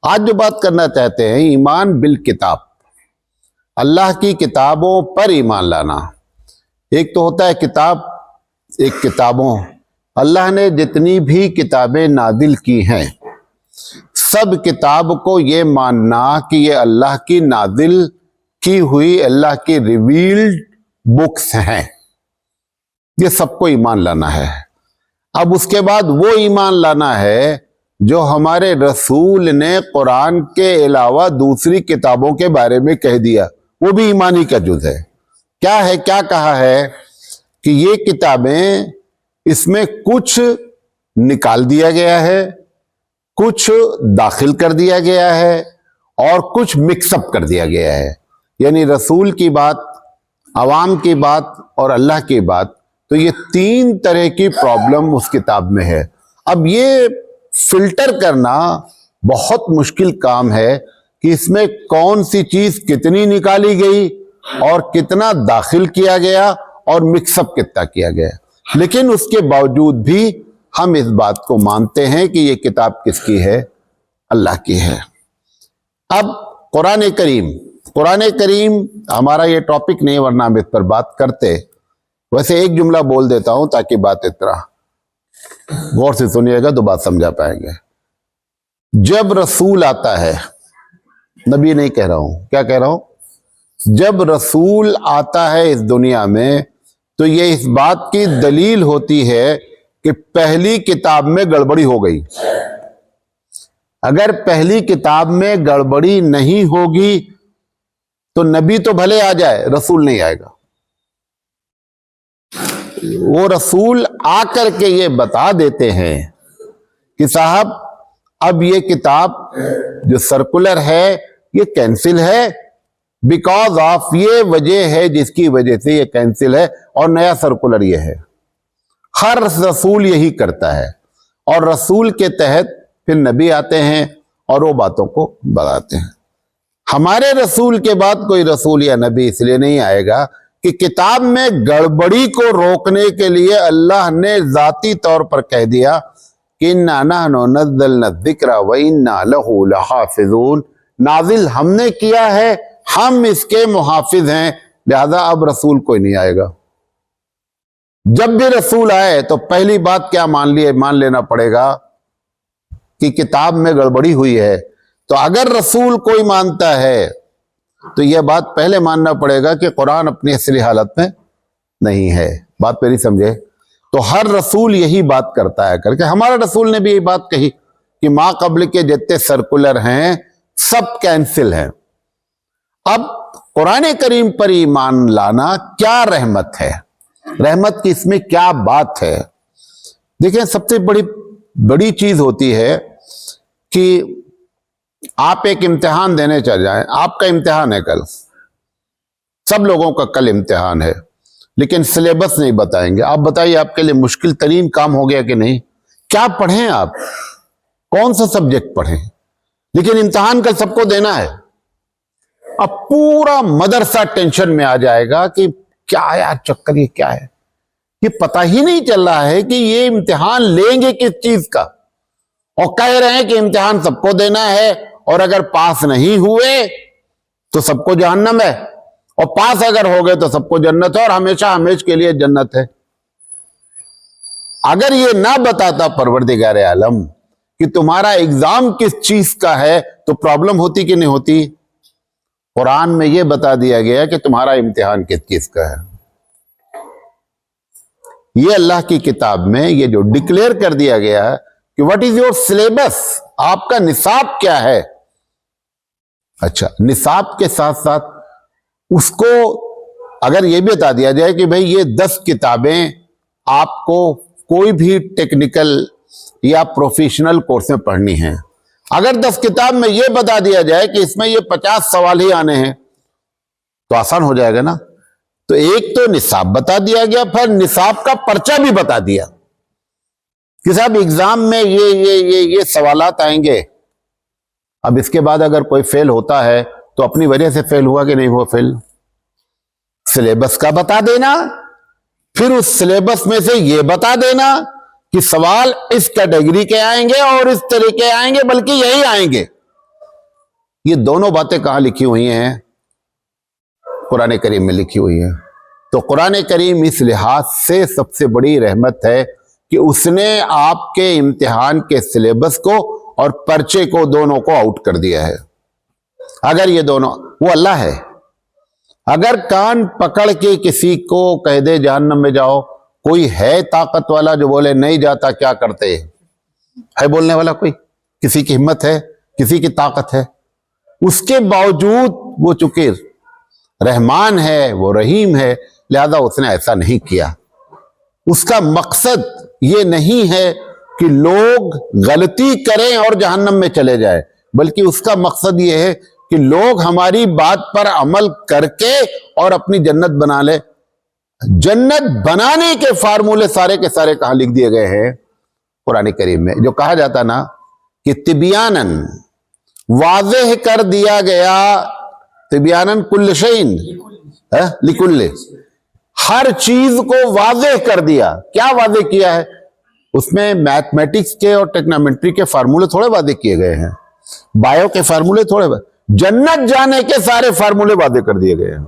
آج جو بات کرنا چاہتے ہیں ایمان بالکتاب، اللہ کی کتابوں پر ایمان لانا۔ ایک تو ہوتا ہے کتاب، ایک کتابوں۔ اللہ نے جتنی بھی کتابیں نازل کی ہیں سب کتاب کو یہ ماننا کہ یہ اللہ کی نازل کی ہوئی، اللہ کی ریویلڈ بکس ہیں، یہ سب کو ایمان لانا ہے۔ اب اس کے بعد وہ ایمان لانا ہے جو ہمارے رسول نے قرآن کے علاوہ دوسری کتابوں کے بارے میں کہہ دیا، وہ بھی ایمانی کا جز ہے۔ کیا ہے؟ کیا کہا ہے کہ یہ کتابیں، اس میں کچھ نکال دیا گیا ہے، کچھ داخل کر دیا گیا ہے اور کچھ مکس اپ کر دیا گیا ہے، یعنی رسول کی بات، عوام کی بات اور اللہ کی بات۔ تو یہ تین طرح کی پرابلم اس کتاب میں ہے۔ اب یہ فلٹر کرنا بہت مشکل کام ہے کہ اس میں کون سی چیز کتنی نکالی گئی اور کتنا داخل کیا گیا اور مکس اپ کتنا کیا گیا، لیکن اس کے باوجود بھی ہم اس بات کو مانتے ہیں کہ یہ کتاب کس کی ہے؟ اللہ کی ہے۔ اب قرآن کریم ہمارا یہ ٹاپک نہیں، ورنہ ہم اس پر بات کرتے۔ ویسے ایک جملہ بول دیتا ہوں تاکہ بات اتنا غور سے سنیے گا تو بات سمجھا پائیں گے۔ جب رسول آتا ہے، نبی نہیں کہہ رہا ہوں، کیا کہہ رہا ہوں؟ جب رسول آتا ہے اس دنیا میں تو یہ اس بات کی دلیل ہوتی ہے کہ پہلی کتاب میں گڑبڑی ہو گئی۔ اگر پہلی کتاب میں گڑبڑی نہیں ہوگی تو نبی تو بھلے آ جائے، رسول نہیں آئے گا۔ وہ رسول آ کر کے یہ بتا دیتے ہیں کہ صاحب اب یہ کتاب جو سرکولر ہے یہ کینسل ہے، بیکاز آف یہ وجہ ہے جس کی وجہ سے یہ کینسل ہے، اور نیا سرکولر یہ ہے۔ ہر رسول یہی کرتا ہے، اور رسول کے تحت پھر نبی آتے ہیں اور وہ باتوں کو بتاتے ہیں۔ ہمارے رسول کے بعد کوئی رسول یا نبی اس لیے نہیں آئے گا کہ کتاب میں گڑبڑی کو روکنے کے لیے اللہ نے ذاتی طور پر کہہ دیا کہ اِنَّا نَحْنُ نَزَّلْنَا الذِّكْرَ وَإِنَّا لَهُ لَحَافِظُونَ، نازل ہم نے کیا ہے، ہم اس کے محافظ ہیں، لہذا اب رسول کوئی نہیں آئے گا۔ جب بھی رسول آئے تو پہلی بات کیا مان لینا پڑے گا کہ کتاب میں گڑبڑی ہوئی ہے۔ تو اگر رسول کوئی مانتا ہے تو یہ بات پہلے ماننا پڑے گا کہ قرآن اپنی اصلی حالت میں نہیں ہے۔ بات میری سمجھے؟ تو ہر رسول یہی بات کرتا ہے، کر کے ہمارا رسول نے بھی یہی بات کہی کہ ماں قبل کے جتنے سرکولر ہیں سب کینسل ہیں۔ اب قرآن کریم پر ایمان لانا کیا رحمت ہے، رحمت کی اس میں کیا بات ہے؟ دیکھیں، سب سے بڑی چیز ہوتی ہے کہ آپ ایک امتحان دینے چل جائیں، آپ کا امتحان ہے کل، سب لوگوں کا کل امتحان ہے، لیکن سلیبس نہیں بتائیں گے۔ آپ بتائیے آپ کے لیے مشکل ترین کام ہو گیا کہ نہیں؟ کیا پڑھیں آپ، کون سا سبجیکٹ پڑھیں، لیکن امتحان کل سب کو دینا ہے۔ اب پورا مدرسہ ٹینشن میں آ جائے گا کہ کیا یار چکر، یہ کیا ہے، یہ پتہ ہی نہیں چل رہا ہے کہ یہ امتحان لیں گے کس چیز کا، اور کہہ رہے ہیں کہ امتحان سب کو دینا ہے، اور اگر پاس نہیں ہوئے تو سب کو جہنم ہے، اور پاس اگر ہو گئے تو سب کو جنت ہے، اور ہمیشہ ہمیش کے لیے جنت ہے۔ اگر یہ نہ بتاتا پروردگار عالم کہ تمہارا ایگزام کس چیز کا ہے تو پرابلم ہوتی کہ نہیں ہوتی؟ قرآن میں یہ بتا دیا گیا کہ تمہارا امتحان کس چیز کا ہے۔ یہ اللہ کی کتاب میں یہ جو ڈکلیئر کر دیا گیا ہے کہ واٹ از یور سلیبس، آپ کا نصاب کیا ہے۔ اچھا، نصاب کے ساتھ ساتھ اس کو اگر یہ بھی بتا دیا جائے کہ بھئی یہ 10 کتابیں آپ کو کوئی بھی ٹیکنیکل یا پروفیشنل کورس میں پڑھنی ہیں، اگر 10 کتاب میں یہ بتا دیا جائے کہ اس میں یہ 50 سوال ہی آنے ہیں تو آسان ہو جائے گا نا۔ تو ایک تو نصاب بتا دیا گیا، پھر نصاب کا پرچہ بھی بتا دیا کہ صاحب ایگزام میں یہ سوالات آئیں گے۔ اب اس کے بعد اگر کوئی فیل ہوتا ہے تو اپنی وجہ سے فیل ہوا کہ نہیں ہوا فیل، سلیبس کا بتا دینا، پھر اس سلیبس میں سے یہ بتا دینا کہ سوال اس کیٹیگری کے آئیں گے اور اس طریقے آئیں گے، بلکہ یہی آئیں گے۔ یہ دونوں باتیں کہاں لکھی ہوئی ہیں؟ قرآن کریم میں لکھی ہوئی ہیں۔ تو قرآن کریم اس لحاظ سے سب سے بڑی رحمت ہے کہ اس نے آپ کے امتحان کے سلیبس کو اور پرچے کو دونوں کو آؤٹ کر دیا ہے۔ اگر یہ دونوں، وہ اللہ ہے، اگر کان پکڑ کے کسی کو کہہ دے جہنم میں جاؤ، کوئی ہے طاقت والا جو بولے نہیں جاتا؟ کیا کرتے ہے بولنے والا؟ کوئی کسی کی ہمت ہے؟ کسی کی طاقت ہے؟ اس کے باوجود وہ چونکہ رحمان ہے، وہ رحیم ہے، لہذا اس نے ایسا نہیں کیا۔ اس کا مقصد یہ نہیں ہے کہ لوگ غلطی کریں اور جہنم میں چلے جائیں، بلکہ اس کا مقصد یہ ہے کہ لوگ ہماری بات پر عمل کر کے اور اپنی جنت بنا لے۔ جنت بنانے کے فارمولے سارے کے سارے کہاں لکھ دیے گئے ہیں؟ قرآن کریم میں۔ جو کہا جاتا نا کہ تبیاناً، واضح کر دیا گیا، تبیاناً کل شیء لکل، ہر چیز کو واضح کر دیا۔ کیا واضح کیا ہے؟ اس میں میتھمیٹکس کے اور ٹیکنومیٹری کے فارمولے تھوڑے واضح کیے گئے ہیں، بایو کے فارمولے تھوڑے، جنت جانے کے سارے فارمولے واضح کر دیے گئے ہیں۔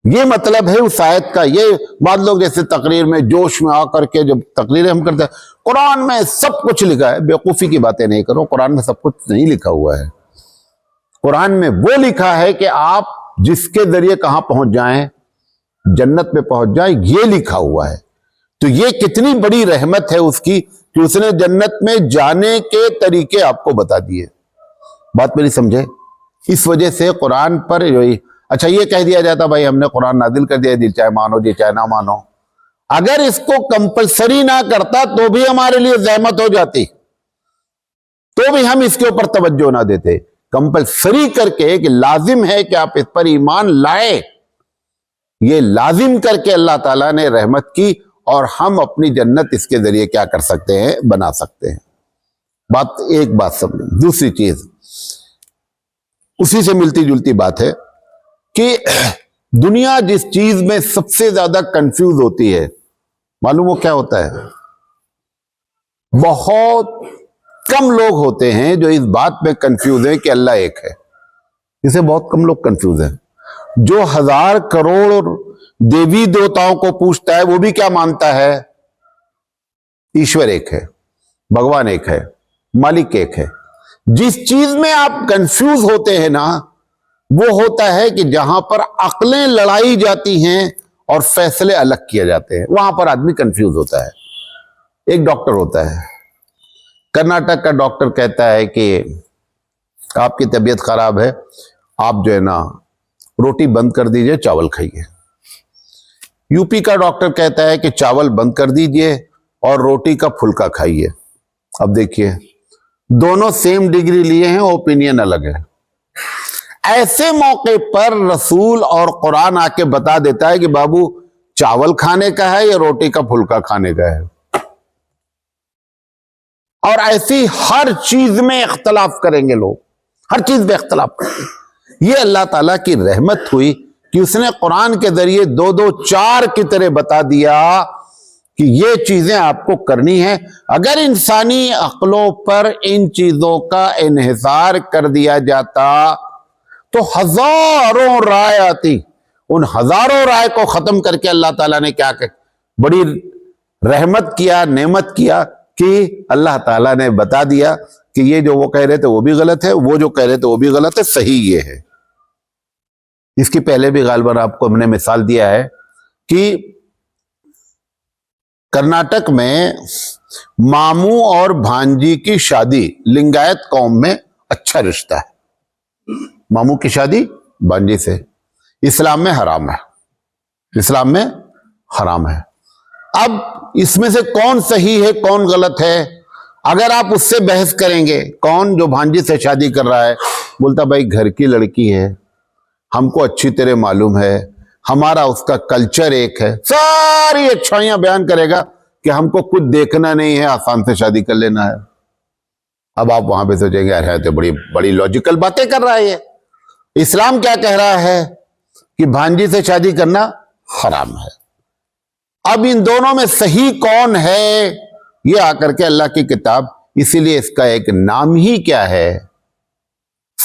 یہ مطلب ہے اس آیت کا۔ یہ بعض لوگ جیسے تقریر میں جوش میں آ کر کے جب تقریریں ہم کرتے ہیں، قرآن میں سب کچھ لکھا ہے، بیوقوفی کی باتیں نہیں کرو، قرآن میں سب کچھ نہیں لکھا ہوا ہے۔ قرآن میں وہ لکھا ہے کہ آپ جس کے ذریعے کہاں پہنچ جائیں، جنت میں پہنچ جائیں، یہ لکھا ہوا ہے۔ تو یہ کتنی بڑی رحمت ہے اس کی کہ اس نے جنت میں جانے کے طریقے آپ کو بتا دیے۔ بات میری سمجھے؟ اس وجہ سے قرآن پر اچھا یہ کہہ دیا جاتا بھائی ہم نے قرآن نازل کر دیا، دل چاہے مانو جی چاہے نہ مانو۔ اگر اس کو کمپلسری نہ کرتا تو بھی ہمارے لیے زحمت ہو جاتی، تو بھی ہم اس کے اوپر توجہ نہ دیتے۔ کمپلسری کر کے کہ لازم ہے کہ آپ اس پر ایمان لائے، یہ لازم کر کے اللہ تعالیٰ نے رحمت کی، اور ہم اپنی جنت اس کے ذریعے کیا کر سکتے ہیں؟ بنا سکتے ہیں۔ ایک بات سمجھیں۔ دوسری چیز اسی سے ملتی جلتی بات ہے کہ دنیا جس چیز میں سب سے زیادہ کنفیوز ہوتی ہے، معلوم وہ کیا ہوتا ہے؟ بہت کم لوگ ہوتے ہیں جو اس بات میں کنفیوز ہیں کہ اللہ ایک ہے۔ اسے بہت کم لوگ کنفیوز ہیں۔ جو 1000 کروڑ دیوی دیوتاؤں کو پوچھتا ہے وہ بھی کیا مانتا ہے؟ ایشور ایک ہے، بھگوان ایک ہے، مالک ایک ہے۔ جس چیز میں آپ کنفیوز ہوتے ہیں نا، وہ ہوتا ہے کہ جہاں پر عقلیں لڑائی جاتی ہیں اور فیصلے الگ کیے جاتے ہیں، وہاں پر آدمی کنفیوز ہوتا ہے۔ ایک ڈاکٹر ہوتا ہے، کرناٹک کا ڈاکٹر کہتا ہے کہ آپ کی طبیعت خراب ہے، آپ جو ہے نا روٹی بند کر دیجئے، چاول کھائیے۔ یو پی کا ڈاکٹر کہتا ہے کہ چاول بند کر دیجئے اور روٹی کا پھلکا کھائیے۔ اب دیکھیے دونوں سیم ڈگری لیے ہیں، اوپینین الگ ہے۔ ایسے موقع پر رسول اور قرآن آ کے بتا دیتا ہے کہ بابو چاول کھانے کا ہے یا روٹی کا پھلکا کھانے کا ہے۔ اور ایسی ہر چیز میں اختلاف کریں گے لوگ، ہر چیز میں اختلاف کریں گے۔ یہ اللہ تعالیٰ کی رحمت ہوئی کہ اس نے قرآن کے ذریعے 2 4 کی طرح بتا دیا کہ یہ چیزیں آپ کو کرنی ہیں۔ اگر انسانی عقلوں پر ان چیزوں کا انحصار کر دیا جاتا تو ہزاروں رائے آتی۔ ان ہزاروں رائے کو ختم کر کے اللہ تعالیٰ نے کیا بڑی رحمت کیا، نعمت کیا کہ اللہ تعالیٰ نے بتا دیا کہ یہ جو وہ کہہ رہے تھے وہ بھی غلط ہے، وہ جو کہہ رہے تھے وہ بھی غلط ہے، صحیح یہ ہے۔ اس کی پہلے بھی غالباً آپ کو ہم نے مثال دیا ہے کہ کرناٹک میں ماموں اور بھانجی کی شادی، لنگایت قوم میں اچھا رشتہ ہے، ماموں کی شادی بھانجی سے، اسلام میں حرام ہے، اسلام میں حرام ہے۔ اب اس میں سے کون صحیح ہے کون غلط ہے؟ اگر آپ اس سے بحث کریں گے، کون جو بھانجی سے شادی کر رہا ہے بولتا بھائی گھر کی لڑکی ہے، ہم کو اچھی طرح معلوم ہے، ہمارا اس کا کلچر ایک ہے، ساری اچھائیاں بیان کرے گا کہ ہم کو کچھ دیکھنا نہیں ہے، آسان سے شادی کر لینا ہے۔ اب آپ وہاں پہ سوچیں گے ارے تو بڑی لاجیکل باتیں کر رہا ہے یہ، اسلام کیا کہہ رہا ہے کہ بھانجی سے شادی کرنا حرام ہے۔ اب ان دونوں میں صحیح کون ہے یہ آ کر کے اللہ کی کتاب، اسی لیے اس کا ایک نام ہی کیا ہے؟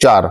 4।